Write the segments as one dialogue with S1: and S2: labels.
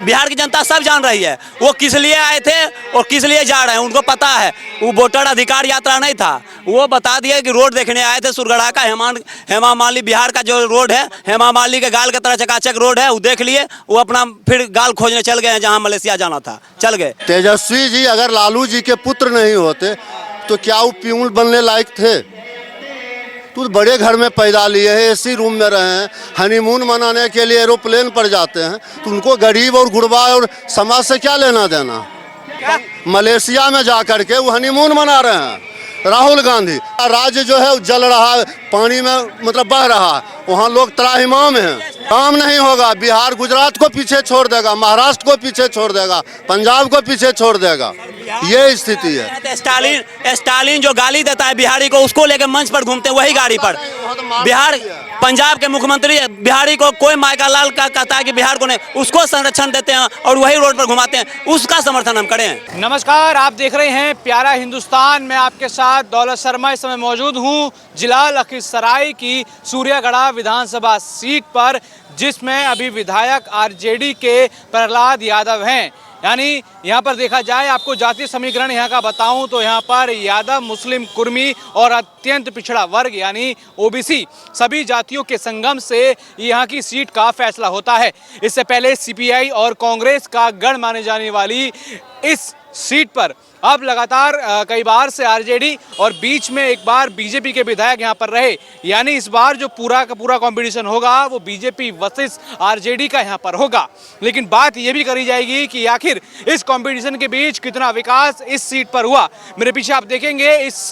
S1: बिहार की जनता सब जान रही है वो किस लिए आए थे और किस लिए जा रहे हैं, उनको पता है। वो वोटर अधिकार यात्रा नहीं था, वो बता दिए कि रोड देखने आए थे। सुरगढ़ा का हेमा मालिनी बिहार का जो रोड है, हेमा मालिनी के गाल की तरह चकाचक रोड है, वो देख लिए, वो अपना फिर गाल खोजने चल गए हैं जहाँ मलेशिया जाना था, चल गए।
S2: तेजस्वी जी अगर लालू जी के पुत्र नहीं होते तो क्या वो प्यून बनने लायक थे? तो बड़े घर में पैदा लिए हैं, एसी रूम में रहे हैं, हनीमून मनाने के लिए एरोप्लेन पर जाते हैं, तो उनको गरीब और गुरबा और समाज से क्या लेना देना? मलेशिया में जाकर के वो हनीमून मना रहे हैं। राहुल गांधी राज्य जो है जल रहा है, पानी में मतलब बह रहा है, वहाँ लोग त्राहिमाम हैं। काम नहीं होगा, बिहार गुजरात को पीछे छोड़ देगा, महाराष्ट्र को पीछे छोड़ देगा, पंजाब को पीछे छोड़ देगा, ये स्थिति है।
S1: स्टालिन जो गाली देता है बिहारी को, उसको लेकर मंच पर घूमते हैं वही गाड़ी पर। बिहार पंजाब के मुख्यमंत्री बिहारी को कोई मायका लाल का कहता है कि बिहार को नहीं, उसको संरक्षण देते हैं और वही रोड पर घुमाते हैं, उसका समर्थन हम करें।
S3: नमस्कार, आप देख रहे हैं प्यारा हिंदुस्तान। मैं आपके साथ दौलत शर्मा इस समय मौजूद हूं जिला लखीसराय की सूर्यगढ़ा विधानसभा सीट पर, जिसमें अभी विधायक आरजेडी के प्रहलाद यादव हैं। यानी यहाँ पर देखा जाए, आपको जातीय समीकरण यहाँ का बताऊं तो यहाँ पर यादव, मुस्लिम, कुर्मी और अत्यंत पिछड़ा वर्ग यानी ओबीसी सभी जातियों के संगम से यहाँ की सीट का फैसला होता है। इससे पहले सीपीआई और कांग्रेस का गढ़ माने जाने वाली इस सीट पर अब लगातार कई बार से आरजेडी और बीच में एक बार बीजेपी के विधायक यहाँ पर रहे। यानी इस बार जो पूरा का पूरा कंपटीशन होगा वो बीजेपी वर्सेस आरजेडी का यहाँ पर होगा। लेकिन बात ये भी करी जाएगी कि आखिर इस कंपटीशन के बीच कितना विकास इस सीट पर हुआ। मेरे पीछे आप देखेंगे इस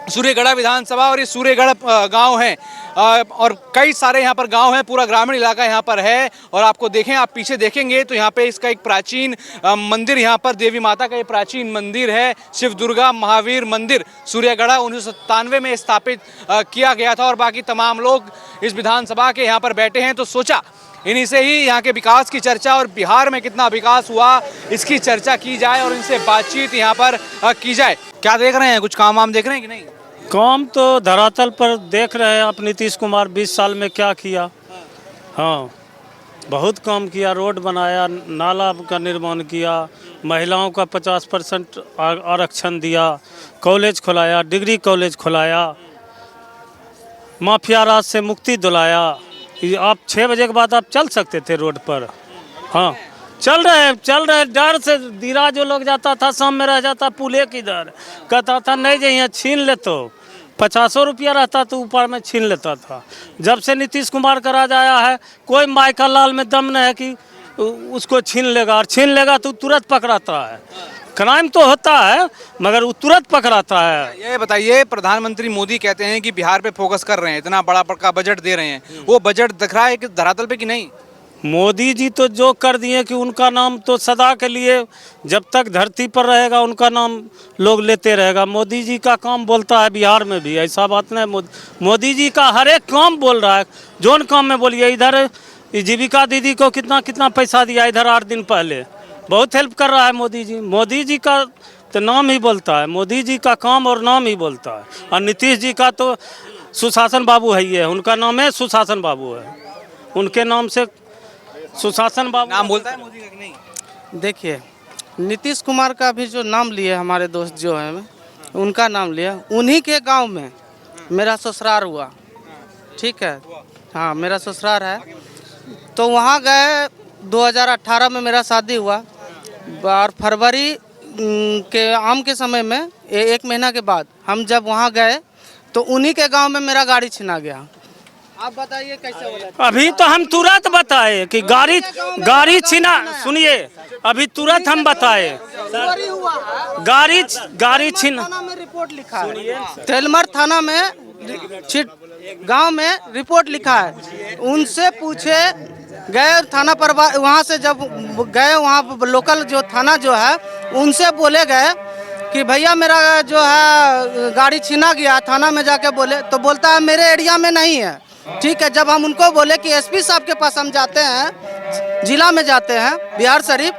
S3: सूर्यगढ़ा विधानसभा और ये सूर्यगढ़ गांव है और कई सारे यहाँ पर गांव हैं, पूरा ग्रामीण इलाका यहाँ पर है। और आपको देखें, आप पीछे देखेंगे तो यहाँ पे इसका एक प्राचीन मंदिर, यहाँ पर देवी माता का ये प्राचीन मंदिर है, शिव दुर्गा महावीर मंदिर सूर्यगढ़ा 1997 में स्थापित किया गया था। और बाकी तमाम लोग इस विधानसभा के यहाँ पर बैठे हैं, तो सोचा इन्हीं से ही यहाँ के विकास की चर्चा और बिहार में कितना विकास हुआ इसकी चर्चा की जाए और इनसे बातचीत यहाँ पर की जाए। क्या देख रहे हैं, कुछ काम वाम देख रहे हैं कि नहीं?
S4: काम तो धरातल पर देख रहे हैं आप। नीतीश कुमार 20 साल में क्या किया? हाँ, बहुत काम किया, रोड बनाया, नाला का निर्माण किया, महिलाओं का 50% आरक्षण दिया, कॉलेज खुलाया, डिग्री कॉलेज खुलाया, माफिया राज से मुक्ति दिलाया। आप 6 बजे के बाद आप चल सकते थे रोड पर। हाँ, चल रहे डर से। दीरा जो लोग जाता था शाम में रह जाता, पुले किधर कहता था नहीं जे यहाँ छीन ले, तो 50 रुपया रहता तो ऊपर में छीन लेता था। जब से नीतीश कुमार का राज आया है, कोई माइका लाल में दम नहीं है कि उसको छीन लेगा, और छीन लेगा तो तुरंत पकड़ाता है। क्राइम तो होता है मगर वो तुरंत पकड़ाता है।
S3: ये बताइए, प्रधानमंत्री मोदी कहते हैं कि बिहार पे फोकस कर रहे हैं, इतना बड़ा का बजट दे रहे हैं, वो बजट दिख रहा है कि धरातल पे कि नहीं?
S4: मोदी जी तो जो कर दिए कि उनका नाम तो सदा के लिए जब तक धरती पर रहेगा उनका नाम लोग लेते रहेगा। मोदी जी का काम बोलता है बिहार में भी, ऐसा बात नहीं। मोदी जी का हर एक काम बोल रहा है। जोन काम में बोलिए, इधर जीविका दीदी को कितना कितना पैसा दिया इधर 8 दिन पहले, बहुत हेल्प कर रहा है मोदी जी। मोदी जी का तो नाम ही बोलता है, मोदी जी का काम और नाम ही बोलता है। और नीतीश जी का तो सुशासन बाबू है ही है, उनका नाम है सुशासन बाबू है, उनके नाम से सुशासन बाबू
S3: नाम बोलता है मोदी का कि नहीं?
S5: देखिए, नीतीश कुमार का भी जो नाम लिए हमारे दोस्त जो है उनका नाम लिया, उन्हीं के गांव में मेरा ससुराल हुआ। ठीक है, हाँ मेरा ससुराल है, तो वहाँ गए। 2018 में मेरा शादी हुआ और फरवरी के आम के समय में 1 महीना के बाद हम जब वहाँ गए तो उन्हीं के गांव में मेरा गाड़ी छिना गया। आप बताइए कैसे हो रहा है?
S4: अभी तो हम तुरंत बताए कि गाड़ी छीना। सुनिए, अभी तुरंत हम बताए गाड़ी छीना।
S5: थाना में रिपोर्ट लिखा है, तेलमर थाना में गांव में रिपोर्ट लिखा है। उनसे पूछे गए थाना पर, वहाँ से जब गए वहाँ लोकल जो थाना जो है उनसे बोले गए कि भैया मेरा जो है गाड़ी छीना गया। थाना में जाके बोले तो बोलता है मेरे एरिया में नहीं है। ठीक है, जब हम उनको बोले कि एसपी साहब के पास हम जाते हैं, जिला में जाते हैं बिहार शरीफ,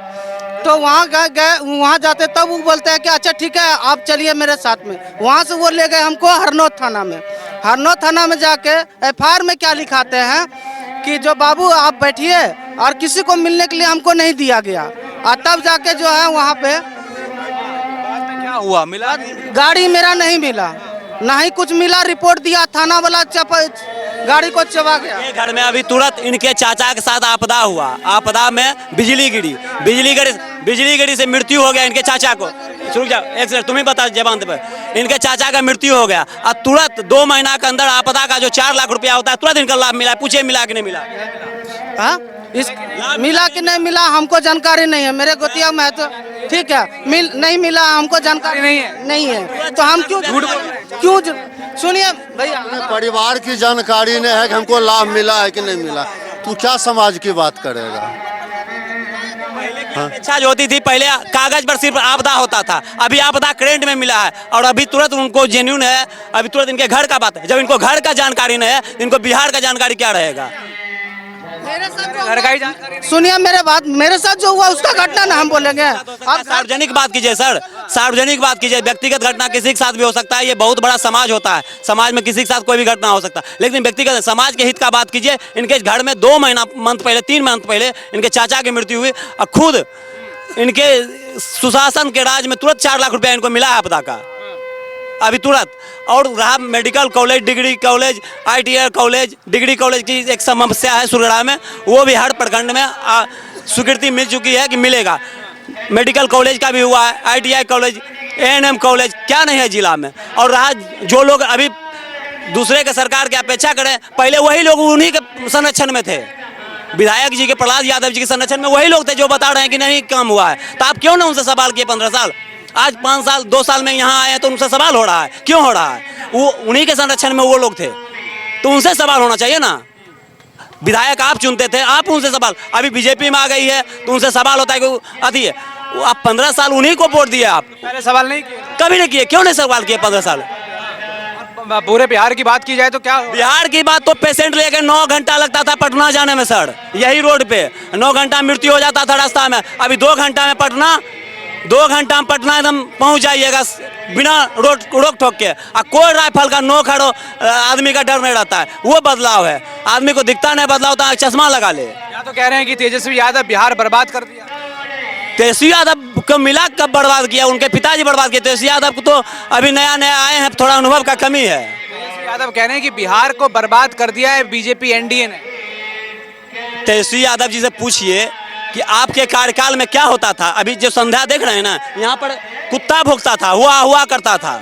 S5: तो वहाँ गए, वहाँ जाते तब वो बोलते हैं कि अच्छा ठीक है आप चलिए मेरे साथ में। वहाँ से वो ले गए हमको हरनौत थाना में। हरनौत थाना में जाके एफआईआर में क्या लिखाते हैं कि जो बाबू आप बैठिए और किसी को मिलने के लिए हमको नहीं दिया गया। और तब जाके जो है वहाँ पे
S3: क्या हुआ, मिला नहीं?
S5: गाड़ी मेरा नहीं मिला, ना ही कुछ मिला। रिपोर्ट दिया, थाना वाला गाड़ी को चबा गया।
S1: ये घर में अभी तुरंत इनके चाचा के साथ आपदा हुआ। आपदा में बिजली गिरी से मृत्यु हो गया इनके चाचा को। रुक जाओ एक सेकंड, तुम ही बता जवान पे। इनके चाचा का मृत्यु हो गया और तुरंत 2 महीना के अंदर आपदा का जो 4 लाख रुपया होता है तुरंत इनका लाभ मिला। पूछे मिला कि नहीं मिला?
S5: हाँ, इस मिला कि नहीं मिला हमको जानकारी नहीं है। मेरे गोतिया में है तो ठीक है, नहीं मिला हमको जानकारी नहीं है तो हम क्यों सुनिए भैया,
S2: परिवार की जानकारी नहीं है कि हमको लाभ मिला है कि नहीं मिला, तू क्या समाज की बात करेगा?
S1: इच्छा जो होती थी पहले कागज पर सिर्फ आपदा होता था, अभी आपदा करेंट में मिला है और अभी तुरंत उनको जेन्युइन है। अभी तुरंत इनके घर का बात है। जब इनको घर का जानकारी नहीं है, इनको बिहार का जानकारी क्या रहेगा?
S5: मेरे साथ
S3: घर का ही जानकारी।
S5: सुनिए मेरे बात, मेरे साथ जो हुआ उसका घटना ना हम बोलेंगे।
S1: आप सार्वजनिक बात कीजिए सर, सार्वजनिक बात कीजिए। व्यक्तिगत घटना किसी के साथ भी हो सकता है, ये बहुत बड़ा समाज होता है, समाज में किसी के साथ कोई भी घटना हो सकता है, लेकिन व्यक्तिगत समाज के हित का बात कीजिए। इनके घर में 2 मंथ पहले 3 मंथ पहले इनके चाचा की मृत्यु हुई और खुद इनके सुशासन के राज में तुरंत 4 लाख रुपया इनको मिला है आपदा का अभी तुरंत। और रहा medical college, degree college, ITI college, degree college की एक समस्या है सुरगड़ा में, वो भी हर प्रखंड में स्वीकृति मिल चुकी है कि मिलेगा। मेडिकल कॉलेज का भी हुआ है, ITI कॉलेज, ANM कॉलेज, क्या नहीं है जिला में। और रहा जो लोग अभी दूसरे के सरकार की अपेक्षा करें, पहले वही लोग उन्हीं के संरक्षण में थे। विधायक जी के, प्रहलाद यादव जी के संरक्षण में वही लोग थे जो बता रहे हैं कि नहीं काम हुआ है। तो आप क्यों ना उनसे सवाल किए 15 साल? आज 5 साल 2 साल में यहाँ आए हैं तो उनसे सवाल हो रहा है। क्यों हो रहा है? वो उन्हीं के संरक्षण में वो लोग थे तो उनसे सवाल होना चाहिए ना। विधायक आप चुनते थे, आप उनसे सवाल। अभी बीजेपी में आ गई है तो उनसे सवाल होता है कि आती है। आप 15 साल उन्हीं को वोट दिए, आप
S3: पहले सवाल नहीं किए,
S1: कभी नहीं किए। क्यों नहीं सवाल किए 15 साल?
S3: पूरे बिहार की बात की जाए तो क्या हो?
S1: बिहार की बात तो पेशेंट लेकर 9 घंटा लगता था पटना जाने में सर, यही रोड पे 9 घंटा मृत्यु हो जाता था रास्ता में। अभी 2 घंटा में पटना, 2 घंटा में पटना एकदम पहुंच जाइएगा बिना रोक ठोक के। और कोई राइफल का नोक हड़ो आदमी का डर नहीं रहता है। वो बदलाव है, आदमी को दिखता नहीं बदलाव होता है, चश्मा लगा ले।
S3: या तो कह रहे हैं कि तेजस्वी यादव बिहार बर्बाद कर दिया।
S1: तेजस्वी यादव को मिला कब बर्बाद किया? उनके पिताजी बर्बाद किए। तेजस्वी यादव को तो अभी नया आए हैं, थोड़ा अनुभव का कमी है।
S3: तेजस्वी यादव कह रहे हैं कि बिहार को बर्बाद कर दिया है बीजेपी NDA ने।
S1: तेजस्वी यादव जी से पूछिए कि आपके कार्यकाल में क्या होता था। अभी जो संध्या देख रहे हैं ना, यहाँ पर कुत्ता भोंकता था, हुआ करता था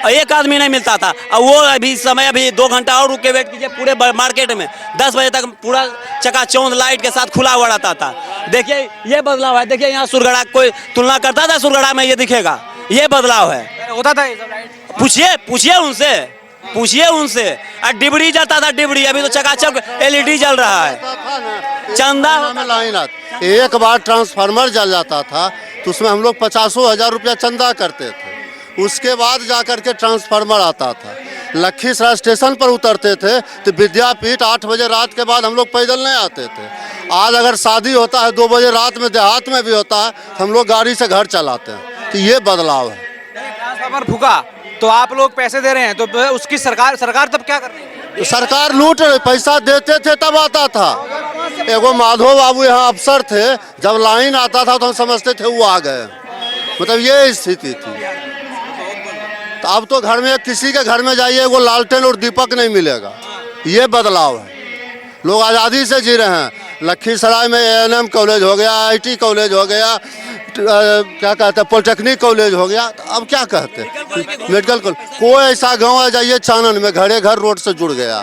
S1: और एक आदमी नहीं मिलता था। और वो अभी समय अभी 2 घंटा और रुक के वेट कीजिए, पूरे मार्केट में 10 बजे तक पूरा चकाचौंध लाइट के साथ खुला हुआ रहता था। देखिए ये बदलाव है। देखिए यहाँ सुरगड़ा, कोई तुलना करता था सुरगड़ा में, ये दिखेगा, ये बदलाव है।
S3: होता था ये सब लाइट?
S1: पूछिए उनसे। और डिबरी जलता था, डिबरी, अभी तो चकाचक LED जल रहा है। चंदा
S2: में लाइन आती, एक बार ट्रांसफार्मर जल जाता था तो उसमें हम लोग 50,000 रुपया चंदा करते थे। उसके बाद जाकर के ट्रांसफार्मर आता था। लखीसराय स्टेशन पर उतरते थे तो विद्यापीठ 8 बजे रात के बाद हम लोग पैदल नहीं आते थे। आज अगर शादी होता है 2 बजे रात में, देहात में भी होता है, हम लोग गाड़ी से घर चलाते हैं। तो ये बदलाव है।
S3: ट्रांसफार्मर फूका तो आप लोग पैसे दे रहे हैं तो उसकी सरकार तब क्या कर रही है?
S2: तो सरकार लूट रही, पैसा देते थे तब आता था। एगो माधव बाबू यहाँ अफसर थे, जब लाइन आता था तो हम समझते थे वो आ गए। मतलब ये स्थिति थी। तो अब तो घर में किसी के घर में जाइए वो लालटेन और दीपक नहीं मिलेगा। ये बदलाव है। लोग आज़ादी से जी रहे हैं। लखीसराय में ANM कॉलेज हो गया, IT कॉलेज हो गया, क्या कहते हैं पॉलिटेक्निक कॉलेज हो गया। तो अब क्या कहते हैं मेडिकल कॉलेज। कोई ऐसा गांव आ जाइए चानन में घरे घर रोड से जुड़ गया।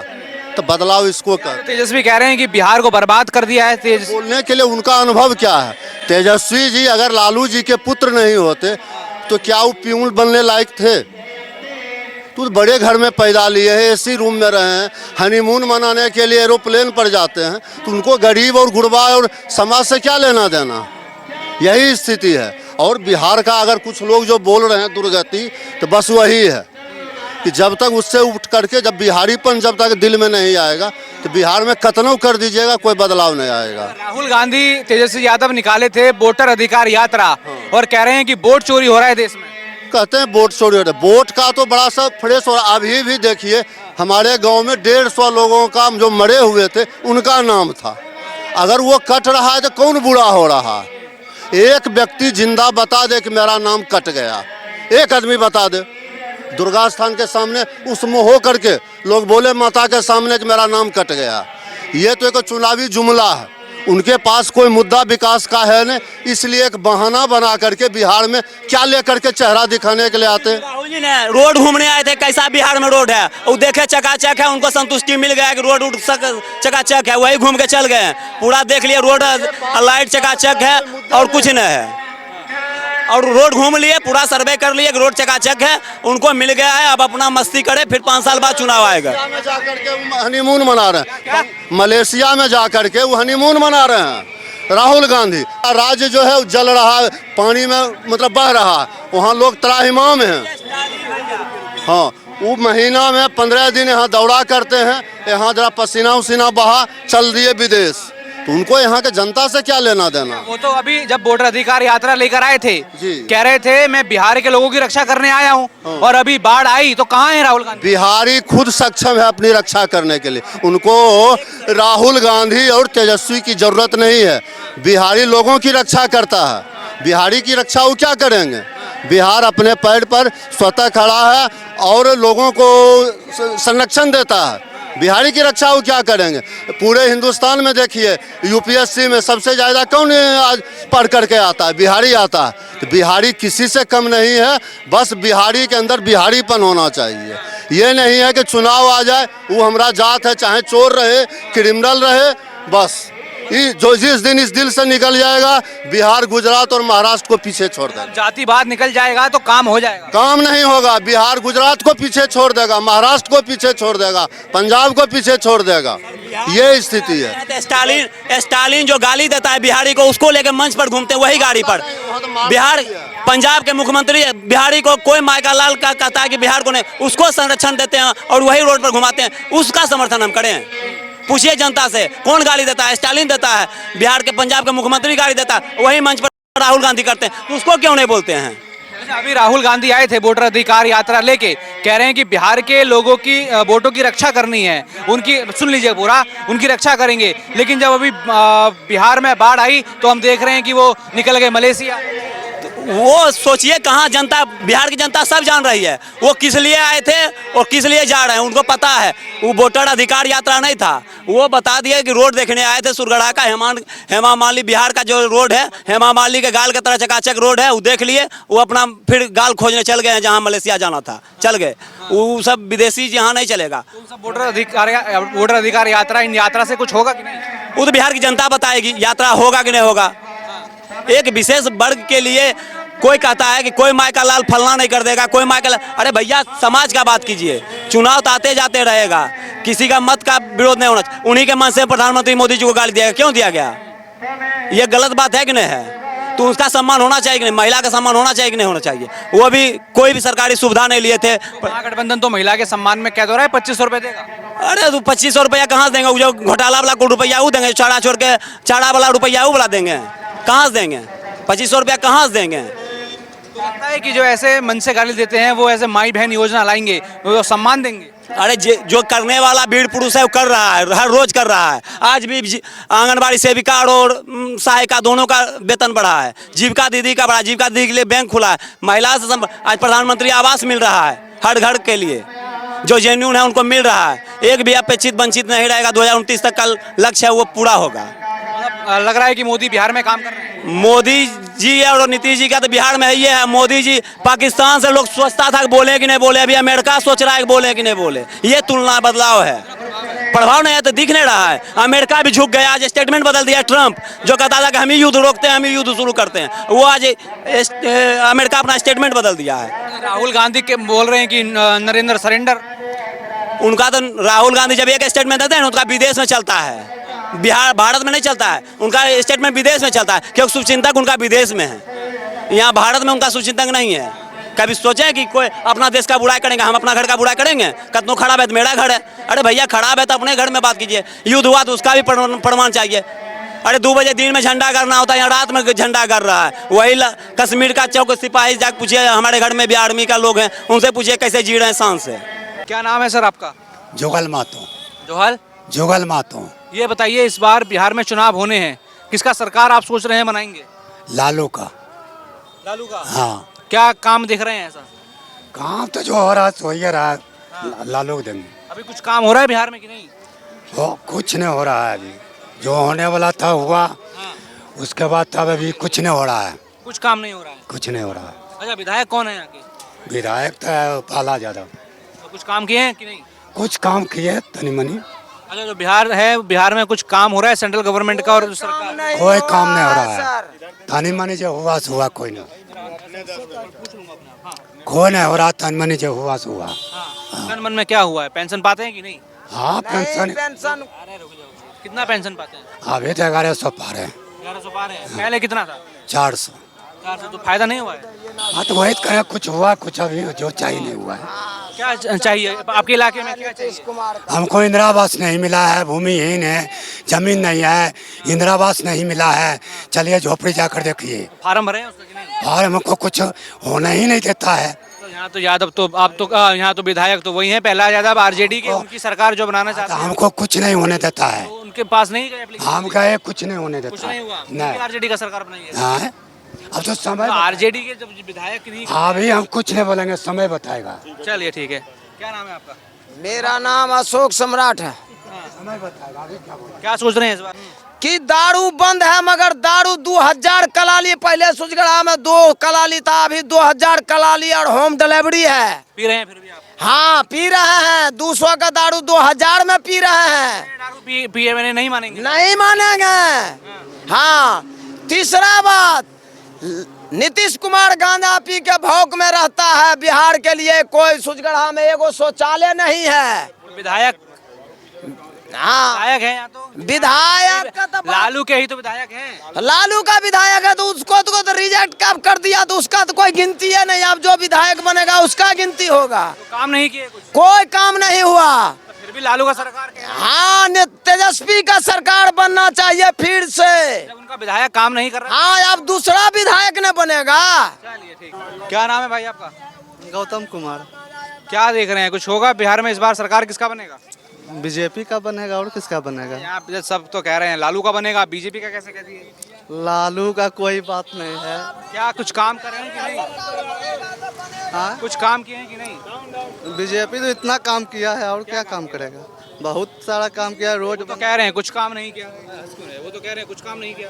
S2: तो बदलाव इसको कहते हैं।
S3: तेजस्वी कह रहे हैं कि बिहार को बर्बाद कर दिया है।
S2: बोलने के लिए उनका अनुभव क्या है? तेजस्वी जी अगर लालू जी के पुत्र नहीं होते तो क्या वो प्यून बनने लायक थे? तो बड़े घर में पैदा लिए हैं, AC रूम में रहे हैं, हनीमून मनाने के लिए एरोप्लेन पर जाते हैं। तो उनको गरीब और गुरबा और समाज से क्या लेना देना? यही स्थिति है। और बिहार का अगर कुछ लोग जो बोल रहे हैं दुर्गति, तो बस वही है कि जब तक उससे उठ करके जब बिहारीपन जब तक दिल में नहीं आएगा तो बिहार में कतनों कर दीजिएगा, कोई बदलाव नहीं आएगा।
S3: राहुल गांधी तेजस्वी यादव निकाले थे वोटर अधिकार यात्रा और कह रहे हैं कि वोट चोरी हो रहा है देश में।
S2: कहते हैं वोट चोरी हो रहा है। वोट का तो बड़ा सा फ्रेश हो रहा। अभी भी देखिए हमारे गांव में 150 लोगों का जो मरे हुए थे उनका नाम था। अगर वो कट रहा है तो कौन बुरा हो रहा है? एक व्यक्ति जिंदा बता दे कि मेरा नाम कट गया, एक आदमी बता दे। दुर्गा स्थान के सामने उस मुँह हो करके लोग बोले माता के सामने कि मेरा नाम कट गया। ये तो एक चुनावी जुमला है, उनके पास कोई मुद्दा विकास का है नहीं, इसलिए एक बहाना बना करके बिहार में क्या लेकर के चेहरा दिखाने के लिए आते हैं।
S1: राहुल जी ने रोड घूमने आए थे, कैसा बिहार में रोड है वो देखे, चकाचक है, उनको संतुष्टि मिल गया कि रोड चकाचक है, वही घूम के चल गए। पूरा देख लिए रोड, लाइट चकाचक है और कुछ नहीं है, और रोड घूम लिए, पूरा सर्वे कर लिए कि रोड चकाचक है, उनको मिल गया है। अब अपना मस्ती करे, फिर 5 साल बाद चुनाव आएगा।
S2: मलेशिया में जाकर के वो हनीमून मना रहे हैं, मलेशिया में जाकर के वो हनीमून मना रहे हैं राहुल गांधी। राज्य जो है वो जल रहा है, पानी में मतलब बह रहा है, वहाँ लोग त्राहिमाम हैं। हाँ, वो महीना में 15 दिन यहाँ दौड़ा करते हैं, यहाँ जरा पसीना उसीना बहा, चल दिए विदेश। तो उनको यहाँ के जनता से क्या लेना देना?
S3: वो तो अभी जब वोटर अधिकार यात्रा लेकर आए थे,
S2: जी।
S3: कह रहे थे मैं बिहार के लोगों की रक्षा करने आया हूँ, और अभी बाढ़ आई तो कहाँ है राहुल गांधी?
S2: बिहारी खुद सक्षम है अपनी रक्षा करने के लिए, उनको राहुल गांधी और तेजस्वी की जरूरत नहीं है। बिहारी लोगों की रक्षा करता है, बिहारी की रक्षा वो क्या करेंगे? बिहार अपने पैर पर स्वतः खड़ा है और लोगों को संरक्षण देता है। बिहारी की रक्षा वो क्या करेंगे? पूरे हिंदुस्तान में देखिए, यूपीएससी में सबसे ज़्यादा कौन आज पढ़ करके आता है? बिहारी आता है। तो बिहारी किसी से कम नहीं है, बस बिहारी के अंदर बिहारीपन होना चाहिए। ये नहीं है कि चुनाव आ जाए वो हमारा जात है, चाहे चोर रहे, क्रिमिनल रहे, बस जो जिस दिन इस दिल से निकल जाएगा, बिहार, गुजरात और महाराष्ट्र को पीछे छोड़ देगा।
S3: जातिवाद निकल जाएगा तो काम हो जाएगा?
S2: काम नहीं होगा, बिहार गुजरात को पीछे छोड़ देगा, महाराष्ट्र को पीछे छोड़ देगा, पंजाब को पीछे छोड़ देगा। ये स्थिति है।
S1: स्टालिन जो गाली देता है बिहारी को, उसको लेकर मंच पर घूमते हैं, वही गाड़ी पर। बिहार, पंजाब के मुख्यमंत्री बिहारी को कोई मायका लाल का कहता है कि बिहार को नहीं, उसको संरक्षण देते हैं और वही रोड पर घुमाते हैं। उसका समर्थन हम करें? पूछिए जनता से, कौन गाली देता है? स्टालिन देता है, बिहार के पंजाब के मुख्यमंत्री गाली देता है, वही मंच पर राहुल गांधी करते हैं, तो उसको क्यों नहीं बोलते हैं?
S3: अभी राहुल गांधी आए थे वोटर अधिकार यात्रा लेके, कह रहे हैं कि बिहार के लोगों की वोटों की रक्षा करनी है, उनकी, सुन लीजिए पूरा, उनकी रक्षा करेंगे। लेकिन जब अभी बिहार में बाढ़ आई तो हम देख रहे हैं कि वो निकल गए मलेशिया।
S1: वो सोचिए कहाँ जनता, बिहार की जनता सब जान रही है वो किस लिए आए थे और किस लिए जा रहे हैं, उनको पता है। वो वोटर अधिकार यात्रा नहीं था, वो बता दिए कि रोड देखने आए थे, सुरगढ़ा का हेमा मालिनी, बिहार का जो रोड है, हेमा मालिनी के गाल की तरह चकाचक रोड है, वो देख लिए, वो अपना फिर गाल खोजने चल गए हैं जहाँ मलेशिया जाना था, चल गए। वो सब विदेशी यहाँ नहीं चलेगा।
S3: वोटर अधिकार यात्रा, इन यात्रा से कुछ होगा कि नहीं?
S1: वो तो बिहार की जनता बताएगी यात्रा होगा कि नहीं होगा। एक विशेष वर्ग के लिए कोई कहता है कि कोई मायका लाल फलना नहीं कर देगा, कोई मायका लाल, अरे भैया समाज का बात कीजिए। चुनाव तो आते जाते रहेगा, किसी का मत का विरोध नहीं होना चाहिए। उन्हीं के मन से प्रधानमंत्री मोदी जी को गाली दिया, क्यों दिया गया? ये गलत बात है कि नहीं है? तो उसका सम्मान होना चाहिए कि नहीं? महिला का सम्मान होना चाहिए कि नहीं होना चाहिए? वो भी कोई भी सरकारी सुविधा नहीं लिए थे।
S3: महागठबंधन तो महिला के सम्मान में कह दो रहा है 2500 रुपए देगा।
S1: अरे तो 2500 रुपया कहाँ देंगे? जो घोटाला वाला कोई रुपया वो देंगे, चाड़ा छोड़ के चाड़ा वाला रुपया वो वाला देंगे, कहाँ से देंगे? 2500 रुपया कहाँ से देंगे?
S3: तो लगता है कि जो ऐसे मन से गाली देते हैं वो ऐसे माई बहन योजना लाएंगे, वो सम्मान देंगे।
S1: अरे जो करने वाला वीर पुरुष है वो कर रहा है, हर रोज कर रहा है। आज भी आंगनबाड़ी सेविका और सहायिका दोनों का वेतन बढ़ा है, जीविका दीदी का बढ़ा, जीविका दीदी के लिए बैंक खुला है, महिला से आज प्रधानमंत्री आवास मिल रहा है हर घर के लिए, जो जेन्यून है उनको मिल रहा है। एक भी अपेक्षित वंचित नहीं रहेगा। 2029 तक का लक्ष्य है वो पूरा होगा।
S3: लग रहा है कि मोदी बिहार में काम कर रहे हैं।
S1: मोदी जी और नीतीश जी का तो बिहार में ही है। मोदी जी, पाकिस्तान से लोग सोचता था कि बोले कि नहीं बोले, अभी अमेरिका सोच रहा है कि बोले कि नहीं बोले। ये तुलना बदलाव है, प्रभाव नहीं है तो दिख नहीं रहा है। अमेरिका भी झुक गया, आज स्टेटमेंट बदल दिया। ट्रंप जो कहता था कि हम ही युद्ध रोकते हैं, हम ही युद्ध शुरू करते हैं, वो आज अमेरिका अपना स्टेटमेंट बदल दिया है।
S3: राहुल गांधी के बोल रहे हैं कि नरेंद्र सरेंडर।
S1: उनका तो राहुल गांधी जब एक स्टेटमेंट देते हैं उनका विदेश में चलता है, बिहार भारत में नहीं चलता है। उनका स्टेटमेंट विदेश में चलता है क्योंकि शुभचिंतक उनका विदेश में है, यहाँ भारत में उनका शुभचिंतक नहीं है। कभी सोचे कि कोई अपना देश का बुराई करेंगे, हम अपना घर का बुराई करेंगे? कतनो खराब है तो मेरा घर है। अरे भैया खराब है तो अपने घर में बात कीजिए। युद्ध हुआ तो उसका भी प्रमाण चाहिए। अरे 2 बजे दिन में झंडा करना होता है, यहाँ रात में झंडा कर रहा है। वही कश्मीर का चौक सिपाही जाकर पूछिए, हमारे घर में भी आर्मी का लोग हैं, उनसे पूछिए कैसे जी रहे हैं शान से।
S3: क्या नाम है सर आपका?
S6: जोगल मातो।
S3: जोहल
S6: जोगल मातो।
S3: ये बताइए, इस बार बिहार में चुनाव होने हैं, किसका सरकार आप सोच रहे हैं बनाएंगे?
S6: लालू का।
S3: लालू का।
S6: हाँ,
S3: क्या काम दिख रहे हैं ऐसा?
S6: काम तो जो हो रहा है सो ही रहा है। लालू को देंगे।
S3: अभी कुछ काम हो रहा है बिहार में कि नहीं?
S6: कुछ नहीं हो रहा है अभी। जो होने वाला था हुआ, उसके बाद तब अभी कुछ नहीं हो रहा है।
S3: कुछ काम नहीं हो रहा है।
S6: कुछ नहीं हो रहा है।
S3: अच्छा, विधायक कौन है यहाँ के?
S6: विधायक तो पाला यादव।
S3: तो कुछ काम किए हैं कि नहीं?
S6: कुछ काम किए तनी मनी।
S3: अच्छा, जो बिहार है, बिहार में कुछ काम हो रहा है सेंट्रल गवर्नमेंट का और सरकार?
S6: कोई काम नहीं हो रहा है। तनी मनी जो हुआ सो हुआ, कोई नहीं। कोई नहीं हो रहा, तनी मनी जो हुआ सो हुआ।
S3: तन मन में क्या हुआ है? पेंशन पाते हैं कि नहीं?
S6: हाँ, पेंशन
S3: कितना पेंशन पाते हैं?
S6: अभी तो 1100 पा रहे हैं।
S3: 1100 पा रहे हैं। पहले कितना था?
S6: 400।
S3: 400। तो फायदा नहीं हुआ है?
S6: हाँ, तो वही करें, कुछ हुआ, कुछ अभी जो चाहिए नहीं हुआ है।
S3: क्या चाहिए आपके इलाके में? क्या चाहिए?
S6: हमको इंदिरा आवास नहीं मिला है, भूमिहीन है, जमीन नहीं है, इंदिरा आवास नहीं मिला है। चलिए झोपड़ी जाकर देखिए।
S3: फार्म भरे हैं उसका कि नहीं?
S6: और हमको कुछ होना ही नहीं देता है।
S3: तो यहाँ तो यादव तो आप तो यहाँ तो विधायक तो वही है, प्रहलाद यादव आरजेडी के, उनकी सरकार जो बनाना
S6: तो
S3: चाहते हैं।
S6: हमको कुछ नहीं होने देता है।
S3: तो उनके पास नहीं गए application?
S6: हम गए, कुछ नहीं होने
S3: कुछ
S6: देता
S3: नहीं
S6: है।
S3: हुआ।
S6: नहीं।
S3: आरजेडी का सरकार बनाई है।
S6: हाँ, अब तो समय
S3: आरजेडी के जब विधायक नहीं।
S6: अभी हम कुछ नहीं बोलेंगे, समय बताएगा।
S3: चलिए ठीक है। क्या नाम है आपका?
S5: मेरा नाम अशोक सम्राट है।
S6: समय बताएगा। अभी क्या बोले?
S3: क्या सोच रहे हैं इस बार?
S5: कि दारू बंद है, मगर दारू 2000 कलाली, पहले सुजगढ़ा में 2 कलाली था, अभी 2000 कलाली और होम डिलीवरी है।
S3: पी रहे हैं फिर भी आप?
S5: हाँ, पी रहे हैं। 200 का दारू 2000 में पी रहे हैं।
S3: दारू पिए मैंने नहीं मानेंगे?
S5: नहीं मानेंगे। हाँ, तीसरा बात, नीतीश कुमार गांजा पी के भौक में रहता है। बिहार के लिए कोई सुजगढ़ा में एगो शौचालय नहीं है।
S3: विधायक?
S5: हाँ,
S3: विधायक है यहाँ तो।
S5: विधायक का तो
S3: लालू के ही तो विधायक हैं।
S5: लालू का विधायक है, तो उसको तो रिजेक्ट कब कर दिया, तो उसका तो कोई गिनती है नहीं। अब जो विधायक बनेगा उसका गिनती होगा।
S3: तो काम नहीं किए कुछ?
S5: कोई काम नहीं हुआ।
S3: तो फिर भी लालू का सरकार है।
S5: हाँ, तेजस्वी का सरकार बनना चाहिए फिर से।
S3: जब उनका विधायक काम नहीं कर रहा।
S5: हाँ, अब दूसरा विधायक न बनेगा।
S3: चलिए ठीक। क्या नाम है भाई आपका?
S7: गौतम कुमार।
S3: क्या देख रहे हैं, कुछ होगा बिहार में इस बार? सरकार किसका बनेगा?
S7: बीजेपी का बनेगा, और किसका बनेगा?
S3: यहाँ पे सब तो कह रहे हैं लालू का बनेगा, बीजेपी का कैसे कह दिए?
S7: लालू का कोई बात नहीं है।
S3: क्या कुछ काम कर रहे हैं कि नहीं?
S7: हाँ,
S3: कुछ काम किए हैं कि नहीं?
S7: बीजेपी तो इतना काम किया है, और क्या काम करेगा? बहुत सारा काम किया है। रोज
S3: वो तो कह रहे हैं कुछ काम नहीं किया। वो तो कह रहे हैं कुछ काम नहीं किया।